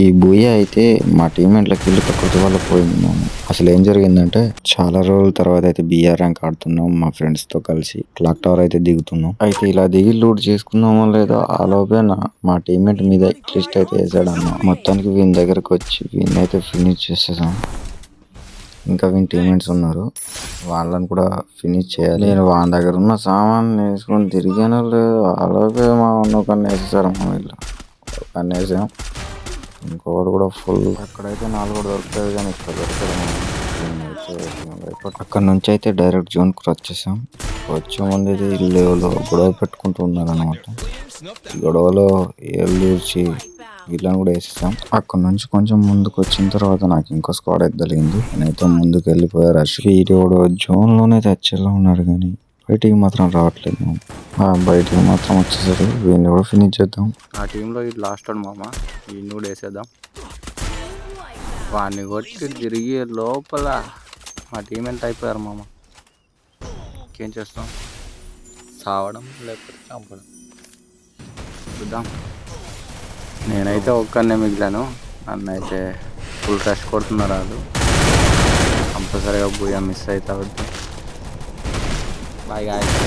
ఈ బూయ అయితే మా టీమేట్లకి వెళ్ళి ప్రకృతి వల్ల పోయింది మేము. అసలు ఏం జరిగిందంటే చాలా రోజుల తర్వాత అయితే బిఆర్ ర్యాంక్ ఆడుతున్నాం మా ఫ్రెండ్స్ తో కలిసి. క్లాక్ టవర్ అయితే దిగుతున్నాం. అయితే ఇలా దిగి లూట్ చేసుకున్నామో లేదో ఆ లోపేనా మా టీమేట్ మీద లిస్ట్ అయితే వేసాడన్న. మొత్తానికి వీని దగ్గరకు వచ్చి వీని అయితే ఫినిష్ చేసేసాం. ఇంకా వీని టీమేట్స్ ఉన్నారు, వాళ్ళని కూడా ఫినిష్ చేయాలి. నేను వాళ్ళ దగ్గర ఉన్న సామాన్ వేసుకొని తిరిగానో లేదు అలాగే మా ఒకరిని వేసేసారు. మా వీళ్ళు ఒకరిని వేసాం, ఇంకోటి కూడా ఫుల్. అక్కడైతే 4 దొరుకుతుంది కానీ ఇక్కడ దొరకదు. అక్కడ నుంచి అయితే డైరెక్ట్ జోన్కి వచ్చేసాం. వచ్చే ముందు ఇది ఇల్లు గొడవ పెట్టుకుంటున్నారు అనమాట. గొడవలో ఏళ్ళు దూర్చి వీళ్ళని కూడా వేసేసాం. అక్కడ నుంచి కొంచెం ముందుకు వచ్చిన తర్వాత నాకు ఇంకో స్క్వాడ్ అయితే తగిలింది. నేనైతే ముందుకు వెళ్ళిపోయారు. వీడు జోన్ లోనే తెచ్చేలా ఉన్నాడు కానీ బయటికి మాత్రం రావట్లేదు. బయటికి మాత్రం వచ్చేసరి వీడిని కూడా ఫినిష్ చేద్దాం. ఆ టీంలో ఇది లాస్ట్ మామ, వీడిని కూడా వేసేద్దాం. వాడిని కొట్టి తిరిగి లోపల మా టీం ఎంత అయిపోయారు మామ. ఇంకేం చేస్తాం, సావడం లేకపోతే చంపడం చూద్దాం. నేనైతే ఒక్కనే మిగిలాను. నన్ను అయితే ఫుల్ రష్ కొడుతున్నారు వాళ్ళు. కంపల్సరీగా బూయా మిస్ అవుతా. Bye guys.